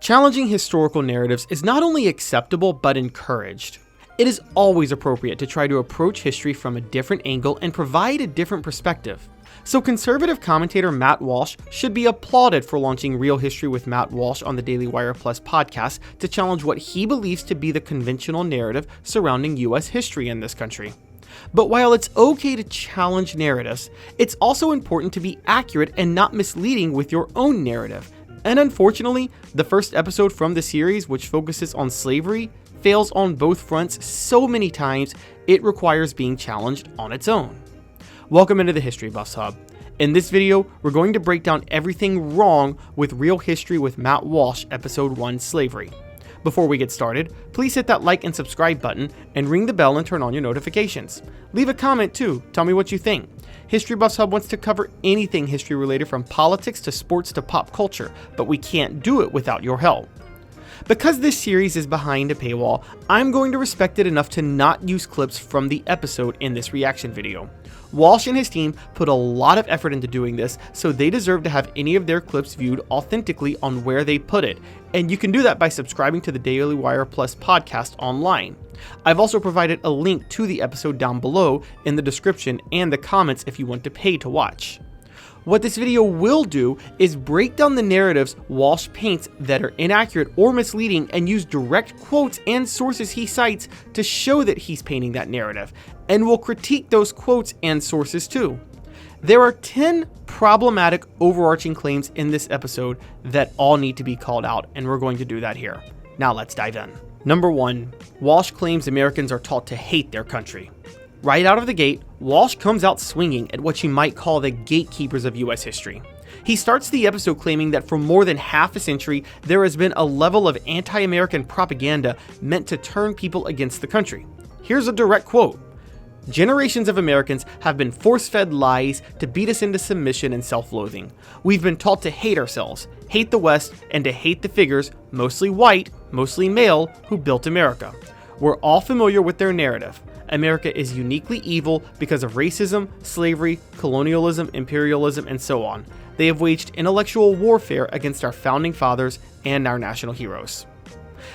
Challenging historical narratives is not only acceptable but encouraged. It is always appropriate to try to approach history from a different angle and provide a different perspective. So conservative commentator Matt Walsh should be applauded for launching Real History with Matt Walsh on the Daily Wire Plus podcast to challenge what he believes to be the conventional narrative surrounding U.S. history in this country. But while it's okay to challenge narratives, it's also important to be accurate and not misleading with your own narrative. And unfortunately, the first episode from the series, which focuses on slavery, fails on both fronts so many times it requires being challenged on its own. Welcome into the History Buffs Hub. In this video, we're going to break down everything wrong with Real History with Matt Walsh, Episode 1, Slavery. Before we get started, please hit that like and subscribe button and ring the bell and turn on your notifications. Leave a comment too, tell me what you think. History Buffs Hub wants to cover anything history related from politics to sports to pop culture, but we can't do it without your help. Because this series is behind a paywall, I'm going to respect it enough to not use clips from the episode in this reaction video. Walsh and his team put a lot of effort into doing this, so they deserve to have any of their clips viewed authentically on where they put it, and you can do that by subscribing to the Daily Wire Plus podcast online. I've also provided a link to the episode down below in the description and the comments if you want to pay to watch. What this video will do is break down the narratives Walsh paints that are inaccurate or misleading and use direct quotes and sources he cites to show that he's painting that narrative, and we'll critique those quotes and sources too. There are 10 problematic overarching claims in this episode that all need to be called out, and we're going to do that here. Now let's dive in. Number 1, Walsh claims Americans are taught to hate their country. Right out of the gate, Walsh comes out swinging at what you might call the gatekeepers of U.S. history. He starts the episode claiming that for more than half a century, there has been a level of anti-American propaganda meant to turn people against the country. Here's a direct quote. "Generations of Americans have been force-fed lies to beat us into submission and self-loathing. We've been taught to hate ourselves, hate the West, and to hate the figures, mostly white, mostly male, who built America. We're all familiar with their narrative. America is uniquely evil because of racism, slavery, colonialism, imperialism, and so on. They have waged intellectual warfare against our founding fathers and our national heroes."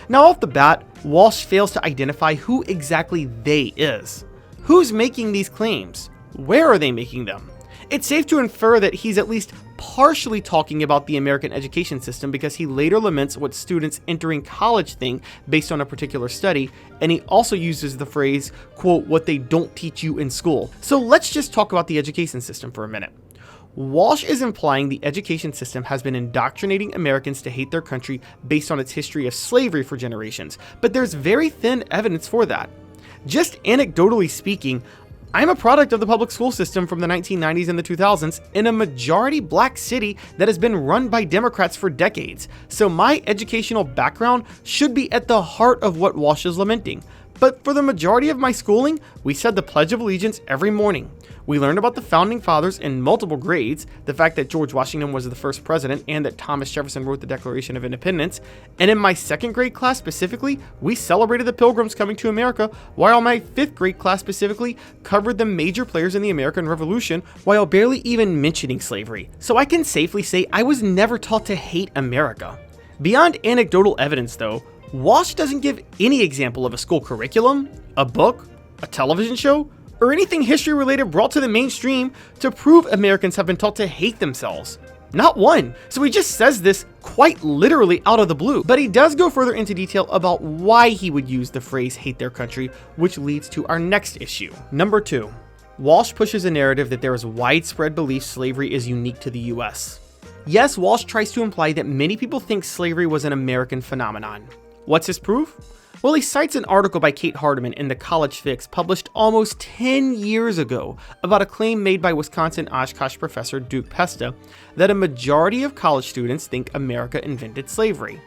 Now off the bat, Walsh fails to identify who exactly they is. Who's making these claims? Where are they making them? It's safe to infer that he's at least partially talking about the American education system because he later laments what students entering college think based on a particular study, and he also uses the phrase, quote, "what they don't teach you in school." So let's just talk about the education system for a minute. Walsh is implying the education system has been indoctrinating Americans to hate their country based on its history of slavery for generations, but there's very thin evidence for that. Just anecdotally speaking, I'm a product of the public school system from the 1990s and the 2000s in a majority black city that has been run by Democrats for decades, so my educational background should be at the heart of what Walsh is lamenting. But for the majority of my schooling, we said the Pledge of Allegiance every morning. We learned about the Founding Fathers in multiple grades, the fact that George Washington was the first president and that Thomas Jefferson wrote the Declaration of Independence, and in my second grade class specifically, we celebrated the Pilgrims coming to America, while my fifth grade class specifically covered the major players in the American Revolution while barely even mentioning slavery. So I can safely say I was never taught to hate America. Beyond anecdotal evidence though, Walsh doesn't give any example of a school curriculum, a book, a television show, or anything history related brought to the mainstream to prove Americans have been taught to hate themselves. Not one. So he just says this quite literally out of the blue, but he does go further into detail about why he would use the phrase hate their country, which leads to our next issue. Number 2, Walsh pushes a narrative that there is widespread belief slavery is unique to the US. Yes, Walsh tries to imply that many people think slavery was an American phenomenon. What's his proof? Well, he cites an article by Kate Hardiman in the College Fix published almost 10 years ago about a claim made by Wisconsin Oshkosh professor Duke Pesta that a majority of college students think America invented slavery.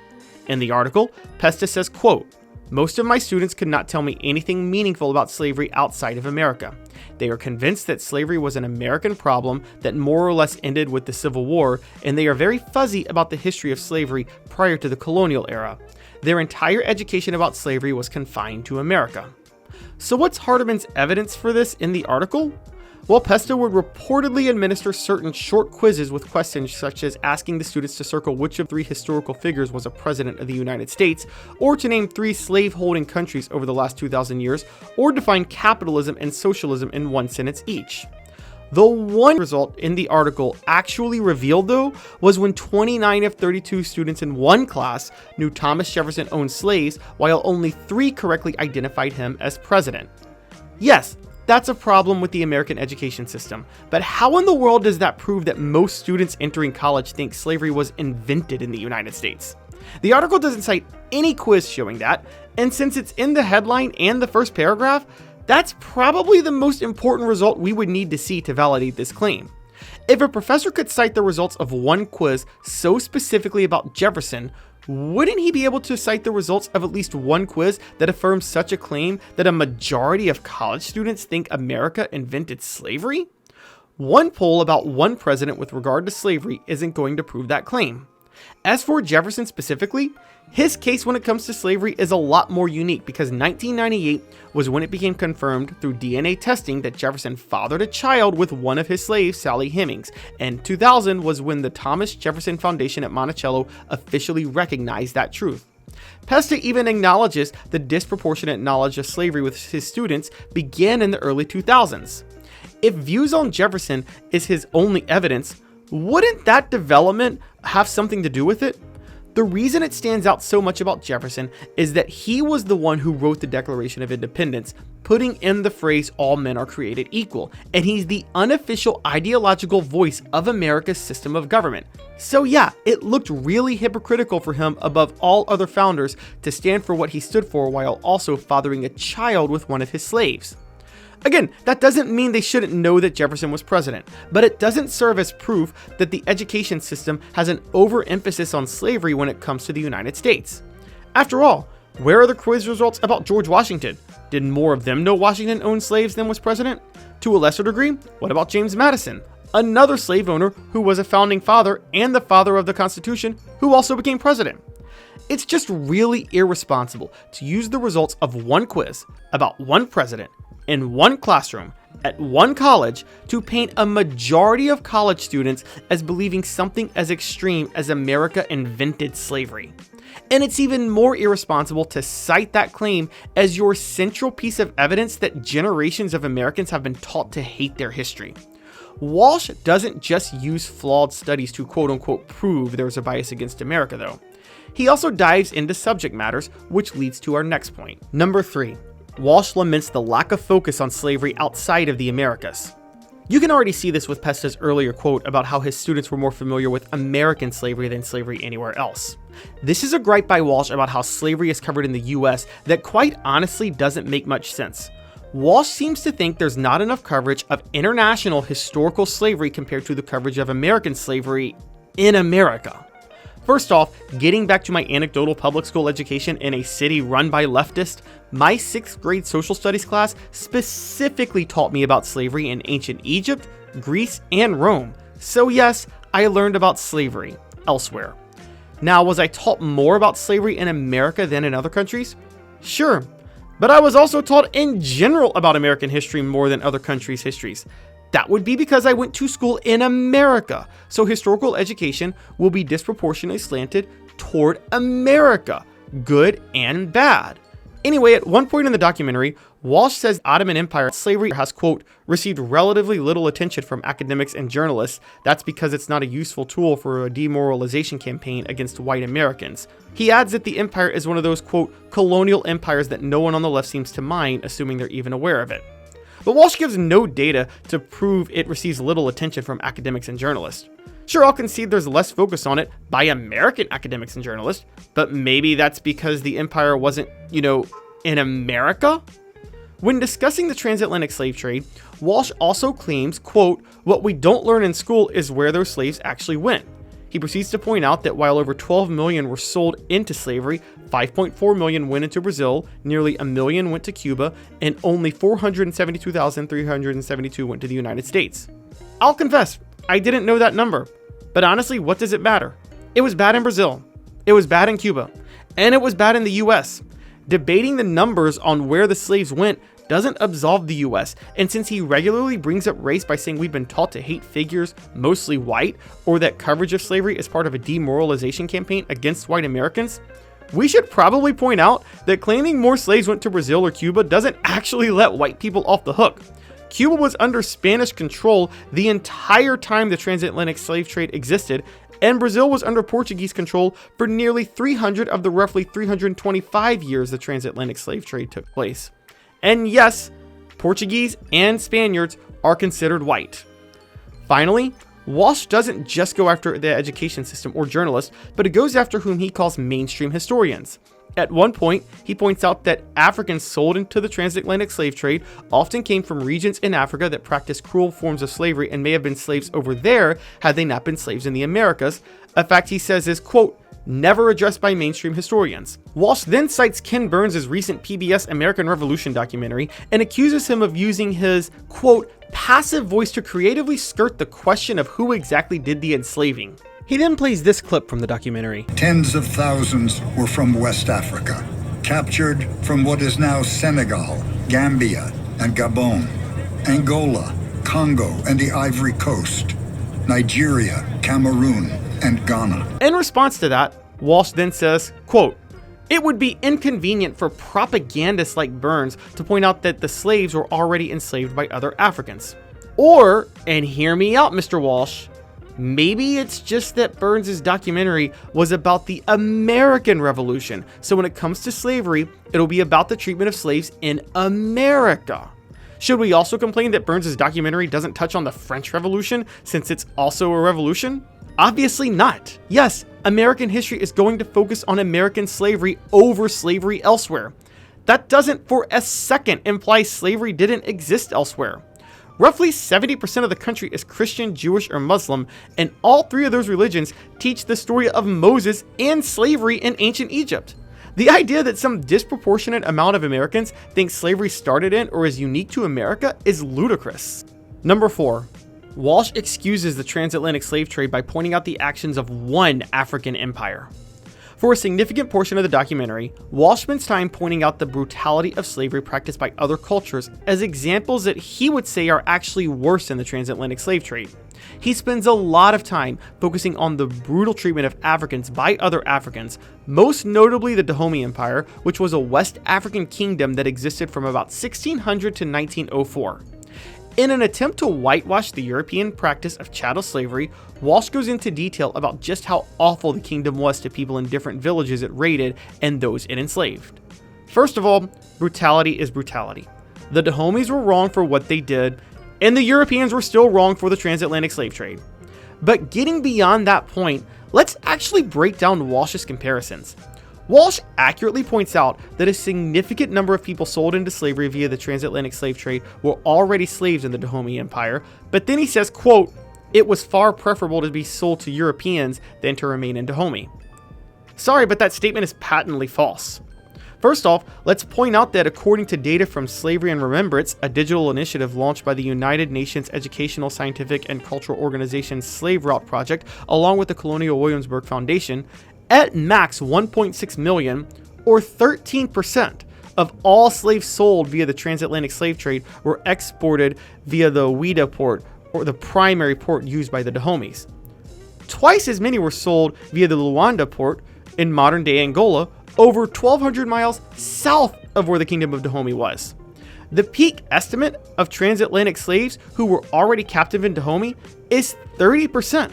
In the article, Pesta says, quote, "Most of my students could not tell me anything meaningful about slavery outside of America. They are convinced that slavery was an American problem that more or less ended with the Civil War, and they are very fuzzy about the history of slavery prior to the colonial era. Their entire education about slavery was confined to America." So what's Hardiman's evidence for this in the article? While Pesta would reportedly administer certain short quizzes with questions such as asking the students to circle which of 3 historical figures was a president of the United States, or to name 3 slave-holding countries over the last 2,000 years, or define capitalism and socialism in 1 sentence each. The one result in the article actually revealed, though, was when 29 of 32 students in one class knew Thomas Jefferson owned slaves, while only 3 correctly identified him as president. Yes, that's a problem with the American education system, but how in the world does that prove that most students entering college think slavery was invented in the United States? The article doesn't cite any quiz showing that, and since it's in the headline and the first paragraph, that's probably the most important result we would need to see to validate this claim. If a professor could cite the results of one quiz so specifically about Jefferson, wouldn't he be able to cite the results of at least one quiz that affirms such a claim that a majority of college students think America invented slavery? One poll about one president with regard to slavery isn't going to prove that claim. As for Jefferson specifically, his case when it comes to slavery is a lot more unique because 1998 was when it became confirmed through DNA testing that Jefferson fathered a child with one of his slaves, Sally Hemings, and 2000 was when the Thomas Jefferson Foundation at Monticello officially recognized that truth. Pesta even acknowledges the disproportionate knowledge of slavery with his students began in the early 2000s. If views on Jefferson is his only evidence, wouldn't that development have something to do with it? The reason it stands out so much about Jefferson is that he was the one who wrote the Declaration of Independence, putting in the phrase all men are created equal, and he's the unofficial ideological voice of America's system of government. So yeah, it looked really hypocritical for him above all other founders to stand for what he stood for while also fathering a child with one of his slaves. Again, that doesn't mean they shouldn't know that Jefferson was president, but it doesn't serve as proof that the education system has an overemphasis on slavery when it comes to the United States. After all, where are the quiz results about George Washington? Did more of them know Washington owned slaves than was president? To a lesser degree, what about James Madison, another slave owner who was a founding father and the father of the Constitution, who also became president? It's just really irresponsible to use the results of one quiz about one president in one classroom at one college to paint a majority of college students as believing something as extreme as America invented slavery. And it's even more irresponsible to cite that claim as your central piece of evidence that generations of Americans have been taught to hate their history. Walsh doesn't just use flawed studies to quote-unquote prove there's a bias against America, though. He also dives into subject matters, which leads to our next point. Number 3. Walsh laments the lack of focus on slavery outside of the Americas. You can already see this with Pesta's earlier quote about how his students were more familiar with American slavery than slavery anywhere else. This is a gripe by Walsh about how slavery is covered in the US that quite honestly doesn't make much sense. Walsh seems to think there's not enough coverage of international historical slavery compared to the coverage of American slavery in America. First off, getting back to my anecdotal public school education in a city run by leftists, my 6th grade social studies class specifically taught me about slavery in ancient Egypt, Greece, and Rome. So yes, I learned about slavery elsewhere. Now, was I taught more about slavery in America than in other countries? Sure, but I was also taught in general about American history more than other countries' histories. That would be because I went to school in America, so historical education will be disproportionately slanted toward America, good and bad. Anyway, at one point in the documentary, Walsh says Ottoman Empire slavery has, quote, received relatively little attention from academics and journalists. That's because it's not a useful tool for a demoralization campaign against white Americans. He adds that the empire is one of those, quote, colonial empires that no one on the left seems to mind, assuming they're even aware of it. But Walsh gives no data to prove it receives little attention from academics and journalists. Sure, I'll concede there's less focus on it by American academics and journalists, but maybe that's because the empire wasn't, in America? When discussing the transatlantic slave trade, Walsh also claims, quote, what we don't learn in school is where those slaves actually went. He proceeds to point out that while over 12 million were sold into slavery, 5.4 million went into Brazil, nearly 1 million went to Cuba, and only 472,372 went to the United States. I'll confess, I didn't know that number, but honestly, what does it matter? It was bad in Brazil, it was bad in Cuba, and it was bad in the US. Debating the numbers on where the slaves went doesn't absolve the US, and since he regularly brings up race by saying we've been taught to hate figures, mostly white, or that coverage of slavery is part of a demoralization campaign against white Americans, we should probably point out that claiming more slaves went to Brazil or Cuba doesn't actually let white people off the hook. Cuba was under Spanish control the entire time the transatlantic slave trade existed, and Brazil was under Portuguese control for nearly 300 of the roughly 325 years the transatlantic slave trade took place. And yes, Portuguese and Spaniards are considered white. Finally, Walsh doesn't just go after the education system or journalists, but it goes after whom he calls mainstream historians. At one point, he points out that Africans sold into the transatlantic slave trade often came from regions in Africa that practiced cruel forms of slavery and may have been slaves over there had they not been slaves in the Americas, a fact he says is, quote, never addressed by mainstream historians. Walsh then cites Ken Burns' recent PBS American Revolution documentary and accuses him of using his, quote, passive voice to creatively skirt the question of who exactly did the enslaving. He then plays this clip from the documentary. Tens of thousands were from West Africa, captured from what is now Senegal, Gambia, and Gabon, Angola, Congo, and the Ivory Coast, Nigeria, Cameroon, and Ghana. In response to that, Walsh then says, quote, it would be inconvenient for propagandists like Burns to point out that the slaves were already enslaved by other Africans. Or, and hear me out, Mr. Walsh, maybe it's just that Burns' documentary was about the American Revolution, so when it comes to slavery, it'll be about the treatment of slaves in America. Should we also complain that Burns' documentary doesn't touch on the French Revolution, since it's also a revolution? Obviously not. Yes, American history is going to focus on American slavery over slavery elsewhere. That doesn't for a second imply slavery didn't exist elsewhere. Roughly 70% of the country is Christian, Jewish, or Muslim, and all three of those religions teach the story of Moses and slavery in ancient Egypt. The idea that some disproportionate amount of Americans think slavery started in or is unique to America is ludicrous. Number 4. Walsh excuses the transatlantic slave trade by pointing out the actions of one African empire. For a significant portion of the documentary, Walsh spends time pointing out the brutality of slavery practiced by other cultures as examples that he would say are actually worse than the transatlantic slave trade. He spends a lot of time focusing on the brutal treatment of Africans by other Africans, most notably the Dahomey Empire, which was a West African kingdom that existed from about 1600 to 1904. In an attempt to whitewash the European practice of chattel slavery, Walsh goes into detail about just how awful the kingdom was to people in different villages it raided and those it enslaved. First of all, brutality is brutality. The Dahomeys were wrong for what they did, and the Europeans were still wrong for the transatlantic slave trade. But getting beyond that point, let's actually break down Walsh's comparisons. Walsh accurately points out that a significant number of people sold into slavery via the transatlantic slave trade were already slaves in the Dahomey Empire, but then he says, quote, it was far preferable to be sold to Europeans than to remain in Dahomey. Sorry, but that statement is patently false. First off, let's point out that according to data from Slavery and Remembrance, a digital initiative launched by the United Nations Educational, Scientific, and Cultural Organization's Slave Route Project, along with the Colonial Williamsburg Foundation, at max 1.6 million, or 13%, of all slaves sold via the transatlantic slave trade were exported via the Ouidah port, or the primary port used by the Dahomeys. Twice as many were sold via the Luanda port in modern-day Angola, over 1,200 miles south of where the Kingdom of Dahomey was. The peak estimate of transatlantic slaves who were already captive in Dahomey is 30%.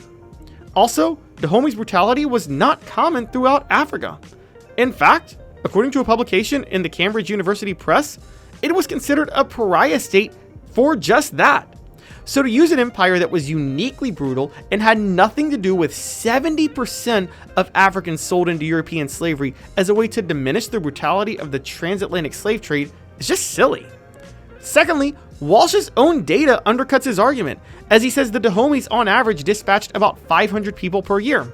Also, Dahomey's brutality was not common throughout Africa. In fact, according to a publication in the Cambridge University Press, it was considered a pariah state for just that. So to use an empire that was uniquely brutal and had nothing to do with 70% of Africans sold into European slavery as a way to diminish the brutality of the transatlantic slave trade is just silly. Secondly, Walsh's own data undercuts his argument, as he says the Dahomeys on average dispatched about 500 people per year.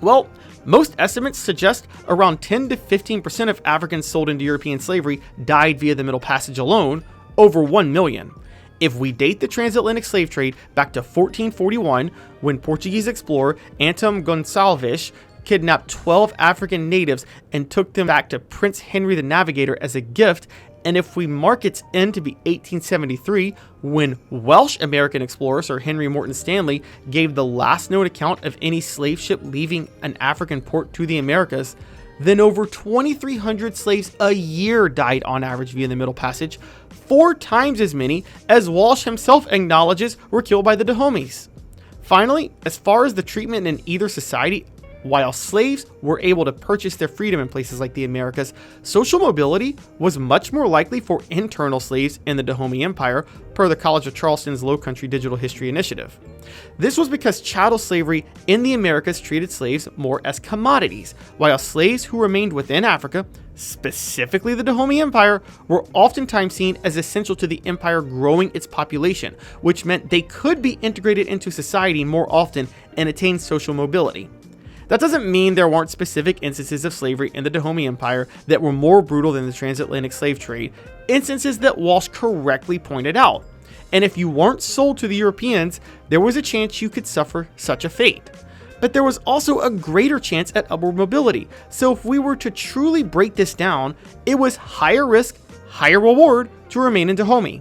Well, most estimates suggest around 10 to 15% of Africans sold into European slavery died via the Middle Passage alone, over 1 million. If we date the transatlantic slave trade back to 1441, when Portuguese explorer Antão Gonçalves kidnapped 12 African natives and took them back to Prince Henry the Navigator as a gift, And if we mark its end to be 1873, when Welsh American explorer Sir Henry Morton Stanley gave the last known account of any slave ship leaving an African port to the Americas, then over 2,300 slaves a year died on average via the Middle Passage, 4 times as many as Walsh himself acknowledges were killed by the Dahomeys. Finally, as far as the treatment in either society, while slaves were able to purchase their freedom in places like the Americas, social mobility was much more likely for internal slaves in the Dahomey Empire, per the College of Charleston's Low Country Digital History Initiative. This was because chattel slavery in the Americas treated slaves more as commodities, while slaves who remained within Africa, specifically the Dahomey Empire, were oftentimes seen as essential to the empire growing its population, which meant they could be integrated into society more often and attain social mobility. That doesn't mean there weren't specific instances of slavery in the Dahomey Empire that were more brutal than the transatlantic slave trade, instances that Walsh correctly pointed out. And if you weren't sold to the Europeans, there was a chance you could suffer such a fate. But there was also a greater chance at upward mobility, so if we were to truly break this down, it was higher risk, higher reward to remain in Dahomey.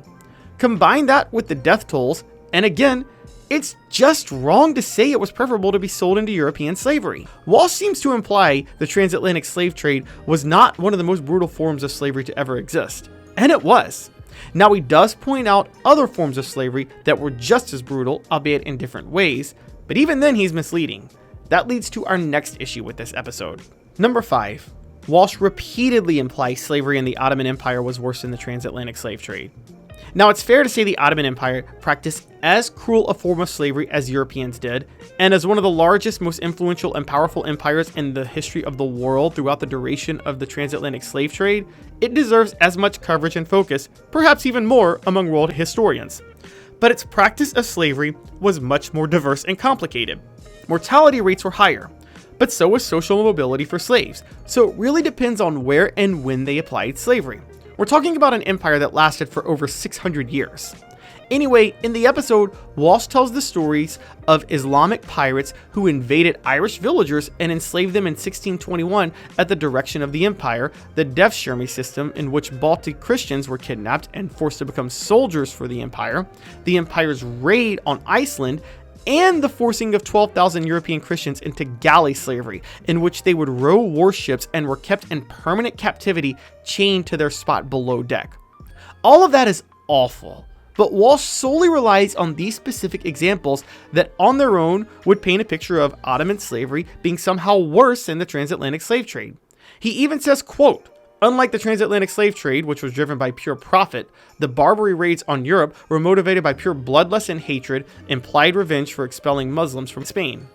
Combine that with the death tolls, and again, it's just wrong to say it was preferable to be sold into European slavery. Walsh seems to imply the transatlantic slave trade was not one of the most brutal forms of slavery to ever exist. And it was. Now, he does point out other forms of slavery that were just as brutal, albeit in different ways, but even then he's misleading. That leads to our next issue with this episode. Number 5. Walsh repeatedly implies slavery in the Ottoman Empire was worse than the transatlantic slave trade. Now, it's fair to say the Ottoman Empire practiced as cruel a form of slavery as Europeans did, and as one of the largest, most influential and powerful empires in the history of the world throughout the duration of the transatlantic slave trade, it deserves as much coverage and focus, perhaps even more, among world historians. But its practice of slavery was much more diverse and complicated. Mortality rates were higher, but so was social mobility for slaves, so it really depends on where and when they applied slavery. We're talking about an empire that lasted for over 600 years. Anyway, in the episode, Walsh tells the stories of Islamic pirates who invaded Irish villagers and enslaved them in 1621 at the direction of the empire, the Devshirme system in which Baltic Christians were kidnapped and forced to become soldiers for the empire's raid on Iceland, and the forcing of 12,000 European Christians into galley slavery, in which they would row warships and were kept in permanent captivity, chained to their spot below deck. All of that is awful, but Walsh solely relies on these specific examples that on their own would paint a picture of Ottoman slavery being somehow worse than the transatlantic slave trade. He even says, quote, "Unlike the transatlantic slave trade, which was driven by pure profit, the Barbary raids on Europe were motivated by pure bloodlust and hatred, implied revenge for expelling Muslims from Spain."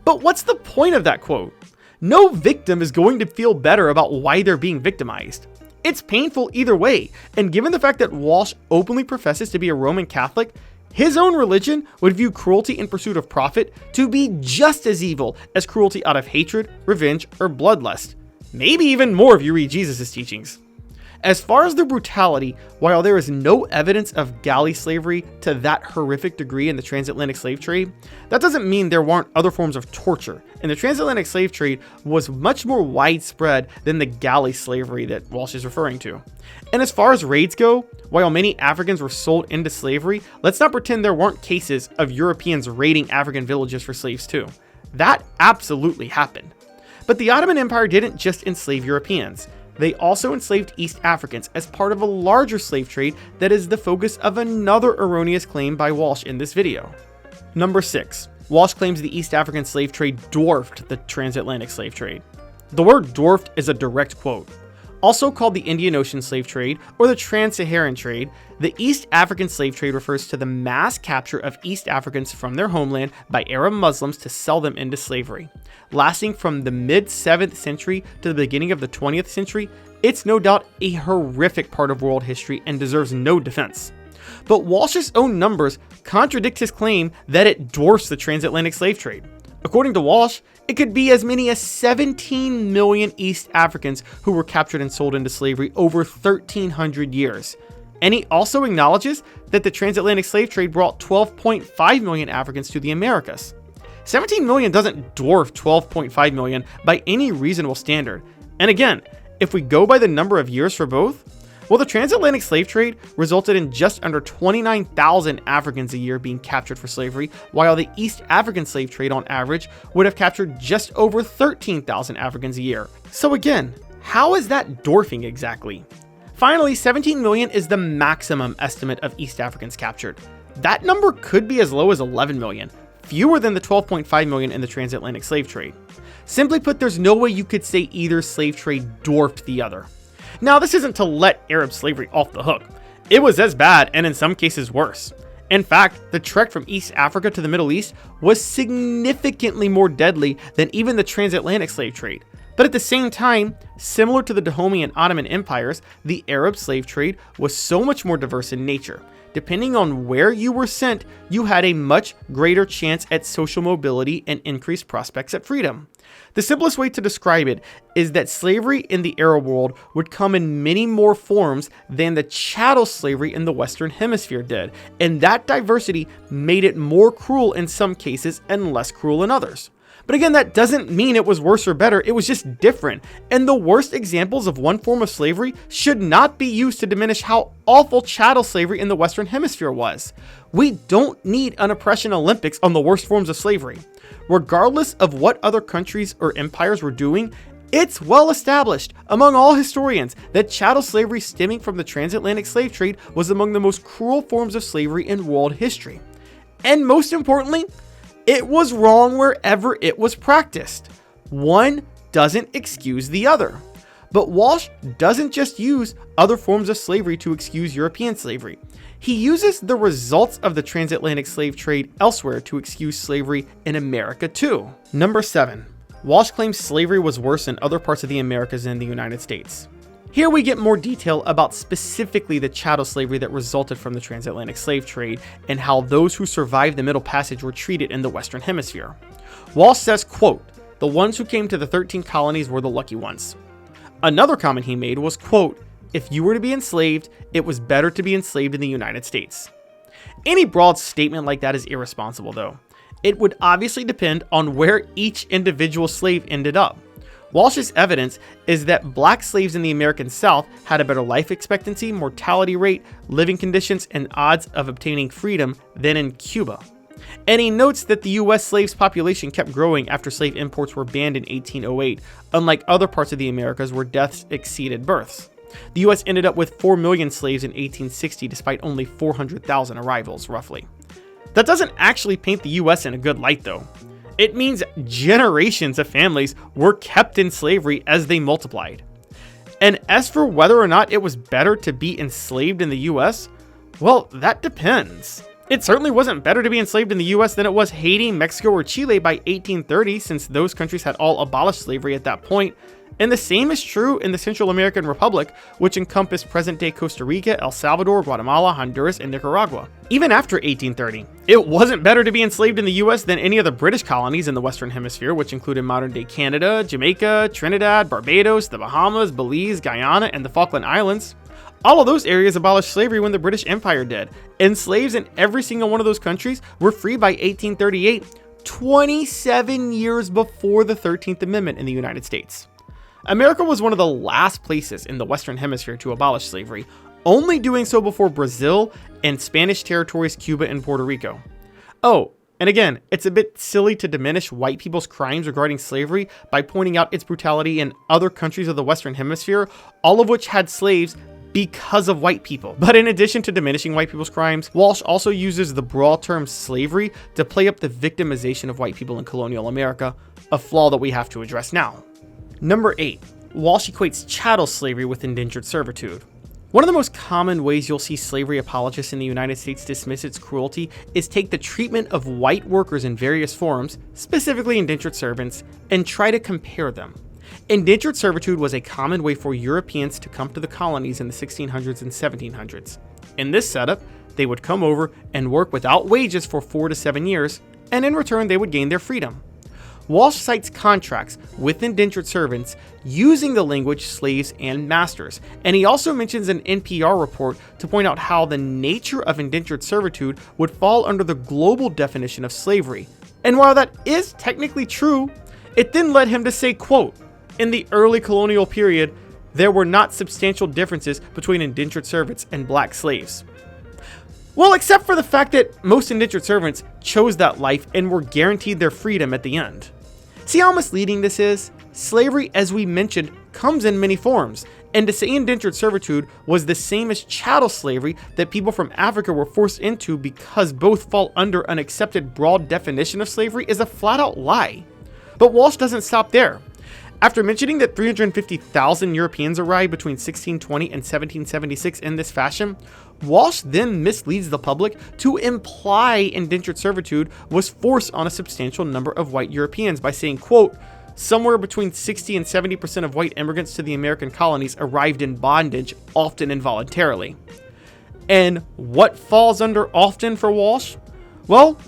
But what's the point of that quote? No victim is going to feel better about why they're being victimized. It's painful either way, and given the fact that Walsh openly professes to be a Roman Catholic, his own religion would view cruelty in pursuit of profit to be just as evil as cruelty out of hatred, revenge, or bloodlust. Maybe even more if you read Jesus' teachings. As far as the brutality, while there is no evidence of galley slavery to that horrific degree in the transatlantic slave trade, that doesn't mean there weren't other forms of torture, and the transatlantic slave trade was much more widespread than the galley slavery that Walsh is referring to. And as far as raids go, while many Africans were sold into slavery, let's not pretend there weren't cases of Europeans raiding African villages for slaves too. That absolutely happened. But the Ottoman Empire didn't just enslave Europeans. They also enslaved East Africans as part of a larger slave trade that is the focus of another erroneous claim by Walsh in this video. Number 6. Walsh claims the East African slave trade dwarfed the transatlantic slave trade. The word dwarfed is a direct quote. Also called the Indian Ocean slave trade or the Trans-Saharan trade, the East African slave trade refers to the mass capture of East Africans from their homeland by Arab Muslims to sell them into slavery. Lasting from the mid-7th century to the beginning of the 20th century, it's no doubt a horrific part of world history and deserves no defense. But Walsh's own numbers contradict his claim that it dwarfs the transatlantic slave trade. According to Walsh, it could be as many as 17 million East Africans who were captured and sold into slavery over 1,300 years. And he also acknowledges that the transatlantic slave trade brought 12.5 million Africans to the Americas. 17 million doesn't dwarf 12.5 million by any reasonable standard. And again, if we go by the number of years for both, Well, the transatlantic slave trade resulted in just under 29,000 Africans a year being captured for slavery, while the East African slave trade on average would have captured just over 13,000 Africans a year. So again, how is that dwarfing exactly? Finally, 17 million is the maximum estimate of East Africans captured. That number could be as low as 11 million, fewer than the 12.5 million in the transatlantic slave trade. Simply put, there's no way you could say either slave trade dwarfed the other. Now, this isn't to let Arab slavery off the hook. It was as bad, and in some cases worse. In fact, the trek from East Africa to the Middle East was significantly more deadly than even the transatlantic slave trade. But at the same time, similar to the Dahomey and Ottoman empires, the Arab slave trade was so much more diverse in nature. Depending on where you were sent, you had a much greater chance at social mobility and increased prospects at freedom. The simplest way to describe it is that slavery in the Arab world would come in many more forms than the chattel slavery in the Western Hemisphere did, and that diversity made it more cruel in some cases and less cruel in others. But again, that doesn't mean it was worse or better, it was just different. And the worst examples of one form of slavery should not be used to diminish how awful chattel slavery in the Western Hemisphere was. We don't need an oppression Olympics on the worst forms of slavery. Regardless of what other countries or empires were doing, it's well established among all historians that chattel slavery stemming from the transatlantic slave trade was among the most cruel forms of slavery in world history. And most importantly, it was wrong wherever it was practiced. One doesn't excuse the other. But Walsh doesn't just use other forms of slavery to excuse European slavery. He uses the results of the transatlantic slave trade elsewhere to excuse slavery in America too. Number 7. Walsh claims slavery was worse in other parts of the Americas than the United States. Here we get more detail about specifically the chattel slavery that resulted from the transatlantic slave trade and how those who survived the Middle Passage were treated in the Western Hemisphere. Walsh says, quote, "The ones who came to the 13 colonies were the lucky ones." Another comment he made was, quote, "If you were to be enslaved, it was better to be enslaved in the United States." Any broad statement like that is irresponsible though. It would obviously depend on where each individual slave ended up. Walsh's evidence is that black slaves in the American South had a better life expectancy, mortality rate, living conditions, and odds of obtaining freedom than in Cuba. And he notes that the U.S. slaves' population kept growing after slave imports were banned in 1808, unlike other parts of the Americas where deaths exceeded births. The U.S. ended up with 4 million slaves in 1860 despite only 400,000 arrivals, roughly. That doesn't actually paint the U.S. in a good light though. It means generations of families were kept in slavery as they multiplied. And as for whether or not it was better to be enslaved in the US, well, that depends. It certainly wasn't better to be enslaved in the US than it was Haiti, Mexico, or Chile by 1830, since those countries had all abolished slavery at that point. And the same is true in the Central American Republic, which encompassed present-day Costa Rica, El Salvador, Guatemala, Honduras, and Nicaragua. Even after 1830, it wasn't better to be enslaved in the US than any of the British colonies in the Western Hemisphere, which included modern-day Canada, Jamaica, Trinidad, Barbados, the Bahamas, Belize, Guyana, and the Falkland Islands. All of those areas abolished slavery when the British Empire did, and slaves in every single one of those countries were free by 1838, 27 years before the 13th Amendment in the United States. America was one of the last places in the Western Hemisphere to abolish slavery, only doing so before Brazil and Spanish territories Cuba and Puerto Rico. Oh, and again, it's a bit silly to diminish white people's crimes regarding slavery by pointing out its brutality in other countries of the Western Hemisphere, all of which had slaves because of white people. But in addition to diminishing white people's crimes, Walsh also uses the broad term slavery to play up the victimization of white people in colonial America, a flaw that we have to address now. Number 8. Walsh equates chattel slavery with indentured servitude. One of the most common ways you'll see slavery apologists in the United States dismiss its cruelty is take the treatment of white workers in various forms, specifically indentured servants, and try to compare them. Indentured servitude was a common way for Europeans to come to the colonies in the 1600s and 1700s. In this setup, they would come over and work without wages for 4 to 7 years, and in return they would gain their freedom. Walsh cites contracts with indentured servants using the language slaves and masters, and he also mentions an NPR report to point out how the nature of indentured servitude would fall under the global definition of slavery. And while that is technically true, it then led him to say, quote, "In the early colonial period, there were not substantial differences between indentured servants and black slaves. Well, except for the fact that most indentured servants chose that life and were guaranteed their freedom at the end. See how misleading this is? Slavery, as we mentioned, comes in many forms, and to say indentured servitude was the same as chattel slavery that people from Africa were forced into because both fall under an accepted broad definition of slavery is a flat-out lie. But Walsh doesn't stop there. After mentioning that 350,000 Europeans arrived between 1620 and 1776 in this fashion, Walsh then misleads the public to imply indentured servitude was forced on a substantial number of white Europeans by saying, quote, somewhere between 60 and 70% of white immigrants to the American colonies arrived in bondage, often involuntarily. And what falls under often for Walsh? Well,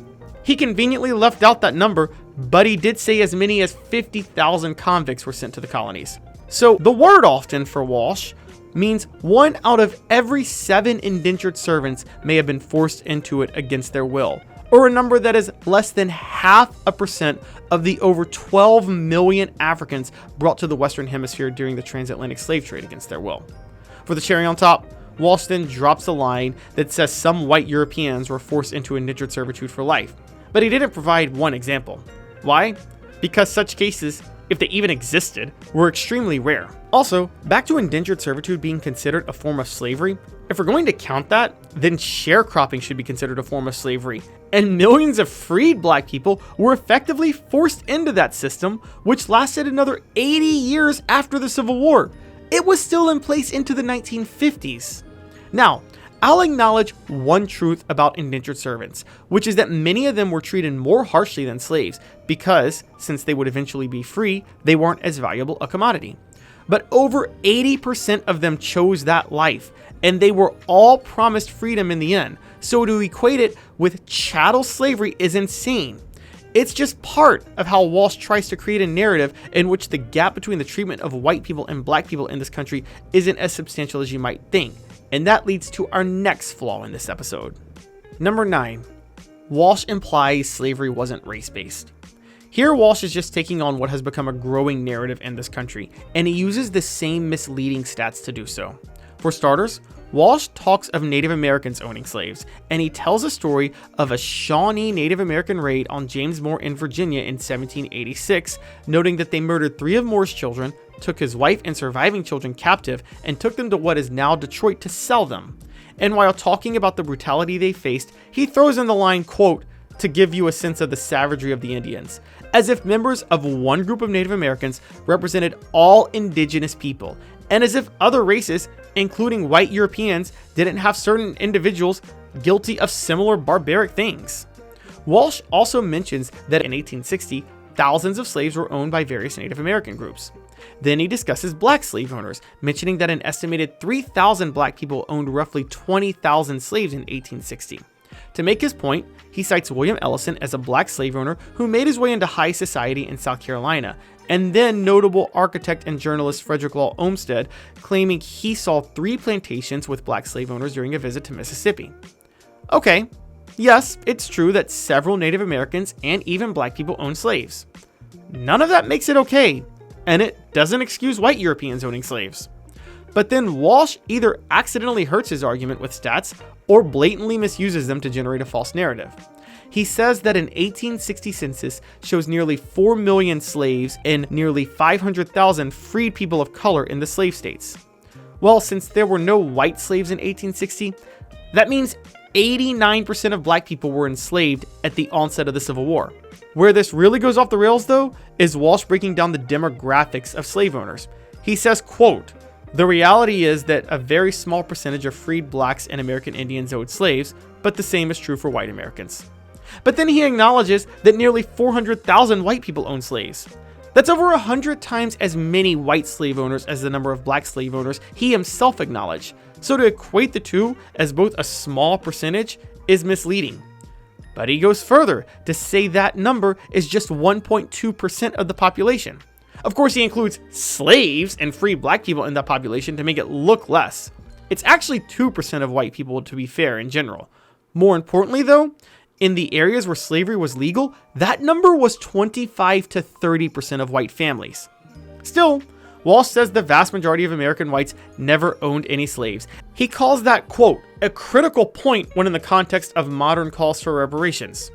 he conveniently left out that number, but he did say as many as 50,000 convicts were sent to the colonies. So the word often for Walsh means 1 out of every 7 indentured servants may have been forced into it against their will, or a number that is less than 0.5% of the over 12 million Africans brought to the Western Hemisphere during the transatlantic slave trade against their will. For the cherry on top, Walsh then drops a line that says some white Europeans were forced into indentured servitude for life, but he didn't provide one example. Why? Because such cases, if they even existed, were extremely rare. Also, back to indentured servitude being considered a form of slavery, if we're going to count that, then sharecropping should be considered a form of slavery, and millions of freed black people were effectively forced into that system, which lasted another 80 years after the Civil War. It was still in place into the 1950s. Now, I'll acknowledge one truth about indentured servants, which is that many of them were treated more harshly than slaves because, since they would eventually be free, they weren't as valuable a commodity. But over 80% of them chose that life, and they were all promised freedom in the end. So to equate it with chattel slavery is insane. It's just part of how Walsh tries to create a narrative in which the gap between the treatment of white people and black people in this country isn't as substantial as you might think. And that leads to our next flaw in this episode. Number 9. Walsh implies slavery wasn't race-based. Here, Walsh is just taking on what has become a growing narrative in this country, and he uses the same misleading stats to do so. For starters, Walsh talks of Native Americans owning slaves, and he tells a story of a Shawnee Native American raid on James Moore in Virginia in 1786, noting that they murdered 3 of Moore's children, took his wife and surviving children captive, and took them to what is now Detroit to sell them. And while talking about the brutality they faced, he throws in the line, quote, to give you a sense of the savagery of the Indians, as if members of one group of Native Americans represented all indigenous people, and as if other races, including white Europeans, didn't have certain individuals guilty of similar barbaric things. Walsh also mentions that in 1860, thousands of slaves were owned by various Native American groups. Then he discusses black slave owners, mentioning that an estimated 3,000 black people owned roughly 20,000 slaves in 1860. To make his point, he cites William Ellison as a black slave owner who made his way into high society in South Carolina, and then notable architect and journalist Frederick Law Olmsted, claiming he saw 3 plantations with black slave owners during a visit to Mississippi. Okay, yes, it's true that several Native Americans and even black people owned slaves. None of that makes it okay, and it doesn't excuse white Europeans owning slaves. But then Walsh either accidentally hurts his argument with stats or blatantly misuses them to generate a false narrative. He says that an 1860 census shows nearly 4 million slaves and nearly 500,000 freed people of color in the slave states. Well, since there were no white slaves in 1860, that means 89% of black people were enslaved at the onset of the Civil War. Where this really goes off the rails, though, is Walsh breaking down the demographics of slave owners. He says, quote, the reality is that a very small percentage of freed blacks and American Indians owed slaves, but the same is true for white Americans. But then he acknowledges that nearly 400,000 white people own slaves. That's over 100 times as many white slave owners as the number of black slave owners he himself acknowledged. So to equate the two as both a small percentage is misleading. But he goes further to say that number is just 1.2% of the population. Of course, he includes slaves and free black people in that population to make it look less. It's actually 2% of white people, to be fair, in general. More importantly, though, in the areas where slavery was legal, that number was 25 to 30% of white families. Still, Walsh says the vast majority of American whites never owned any slaves. He calls that, quote, a critical point when in the context of modern calls for reparations.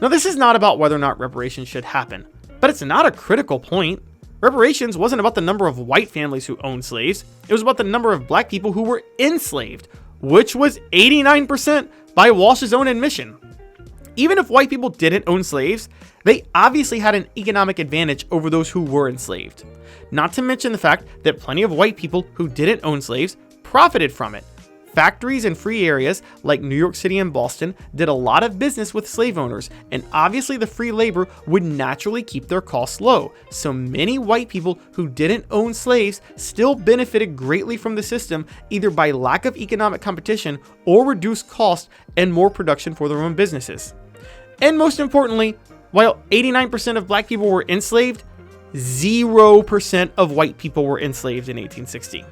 Now, this is not about whether or not reparations should happen, but it's not a critical point. Reparations wasn't about the number of white families who owned slaves. It was about the number of black people who were enslaved, which was 89% by Walsh's own admission. Even if white people didn't own slaves, they obviously had an economic advantage over those who were enslaved. Not to mention the fact that plenty of white people who didn't own slaves profited from it. Factories in free areas like New York City and Boston did a lot of business with slave owners, and obviously the free labor would naturally keep their costs low. So many white people who didn't own slaves still benefited greatly from the system, either by lack of economic competition or reduced cost and more production for their own businesses. And most importantly, while 89% of black people were enslaved, 0% of white people were enslaved in 1860.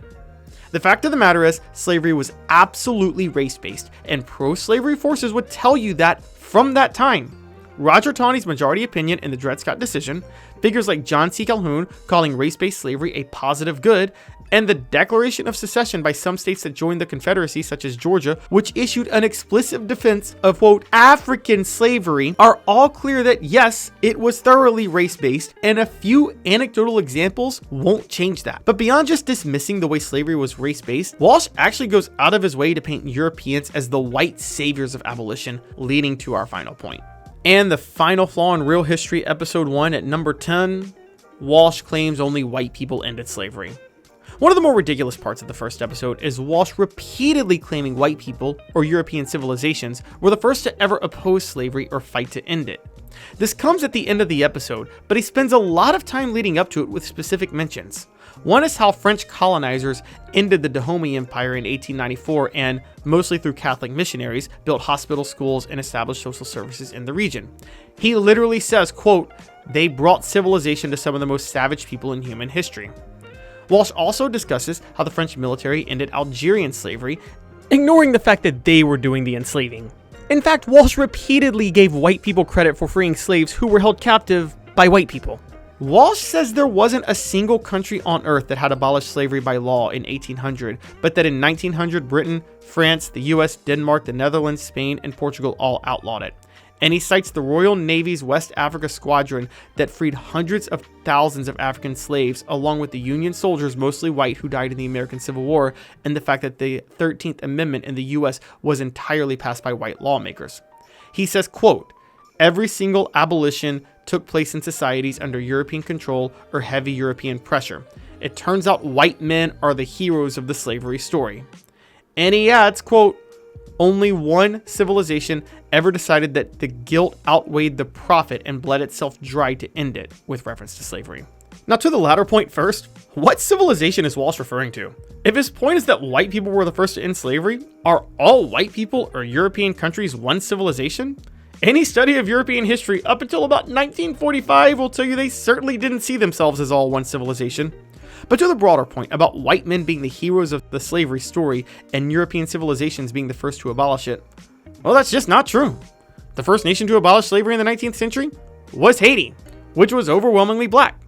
The fact of the matter is, slavery was absolutely race-based, and pro-slavery forces would tell you that from that time. Roger Taney's majority opinion in the Dred Scott decision, figures like John C. Calhoun calling race-based slavery a positive good, and the Declaration of Secession by some states that joined the Confederacy, such as Georgia, which issued an explicit defense of, quote, African slavery, are all clear that yes, it was thoroughly race-based, and a few anecdotal examples won't change that. But beyond just dismissing the way slavery was race-based, Walsh actually goes out of his way to paint Europeans as the white saviors of abolition, leading to our final point. And the final flaw in Real History, episode 1 at number 10, Walsh claims only white people ended slavery. One of the more ridiculous parts of the first episode is Walsh repeatedly claiming white people, or European civilizations, were the first to ever oppose slavery or fight to end it. This comes at the end of the episode, but he spends a lot of time leading up to it with specific mentions. One is how French colonizers ended the Dahomey Empire in 1894 and, mostly through Catholic missionaries, built hospitals, schools, and established social services in the region. He literally says, quote, they brought civilization to some of the most savage people in human history. Walsh also discusses how the French military ended Algerian slavery, ignoring the fact that they were doing the enslaving. In fact, Walsh repeatedly gave white people credit for freeing slaves who were held captive by white people. Walsh says there wasn't a single country on earth that had abolished slavery by law in 1800, but that in 1900 Britain, France, the U.S., Denmark, the Netherlands, Spain, and Portugal all outlawed it. And he cites the Royal Navy's West Africa Squadron that freed hundreds of thousands of African slaves, along with the Union soldiers, mostly white, who died in the American Civil War, and the fact that the 13th Amendment in the U.S. was entirely passed by white lawmakers. He says, quote, every single abolition took place in societies under European control or heavy European pressure. It turns out white men are the heroes of the slavery story. And he adds, quote, only one civilization ever decided that the guilt outweighed the profit and bled itself dry to end it, with reference to slavery. Now, to the latter point first, what civilization is Walsh referring to? If his point is that white people were the first to end slavery, are all white people or European countries one civilization? Any study of European history up until about 1945 will tell you they certainly didn't see themselves as all one civilization. But to the broader point about white men being the heroes of the slavery story and European civilizations being the first to abolish it, well, that's just not true. The first nation to abolish slavery in the 19th century was Haiti, which was overwhelmingly black.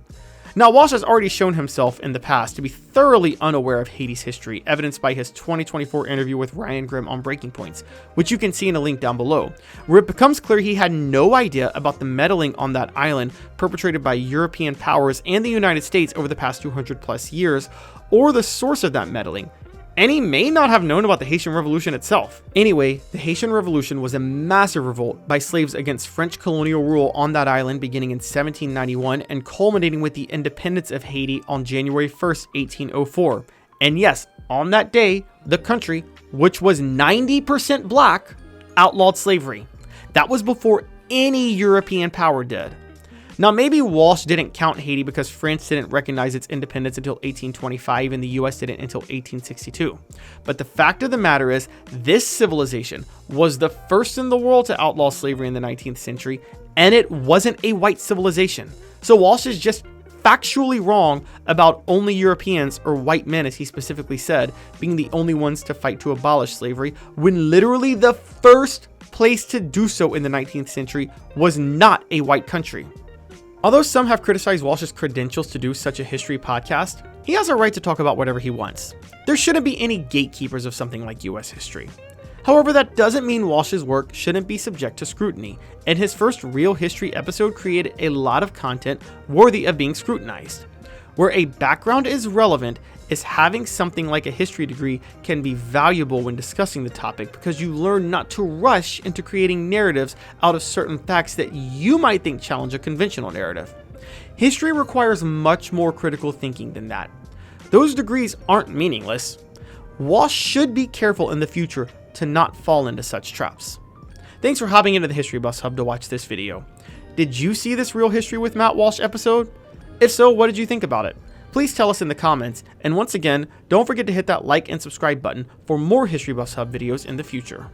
Now, Walsh has already shown himself in the past to be thoroughly unaware of Haiti's history, evidenced by his 2024 interview with Ryan Grimm on Breaking Points, which you can see in a link down below, where it becomes clear he had no idea about the meddling on that island perpetrated by European powers and the United States over the past 200 plus years, or the source of that meddling. And he may not have known about the Haitian Revolution itself. Anyway, the Haitian Revolution was a massive revolt by slaves against French colonial rule on that island beginning in 1791 and culminating with the independence of Haiti on January 1st, 1804. And yes, on that day, the country, which was 90% black, outlawed slavery. That was before any European power did. Now, maybe Walsh didn't count Haiti because France didn't recognize its independence until 1825 and the US didn't until 1862. But the fact of the matter is, this civilization was the first in the world to outlaw slavery in the 19th century, and it wasn't a white civilization. So Walsh is just factually wrong about only Europeans, or white men as he specifically said, being the only ones to fight to abolish slavery, when literally the first place to do so in the 19th century was not a white country. Although some have criticized Walsh's credentials to do such a history podcast, He has a right to talk about whatever he wants. There shouldn't be any gatekeepers of something like US history. However, that doesn't mean Walsh's work shouldn't be subject to scrutiny, and his first real history episode created a lot of content worthy of being scrutinized. Where a background is relevant is having something like a history degree can be valuable when discussing the topic because you learn not to rush into creating narratives out of certain facts that you might think challenge a conventional narrative. History requires much more critical thinking than that. Those degrees aren't meaningless. Walsh should be careful in the future to not fall into such traps. Thanks for hopping into the History Buffs Hub to watch this video. Did you see this Real History with Matt Walsh episode? If so, what did you think about it? Please tell us in the comments, and once again, don't forget to hit that like and subscribe button for more History Buffs Hub videos in the future.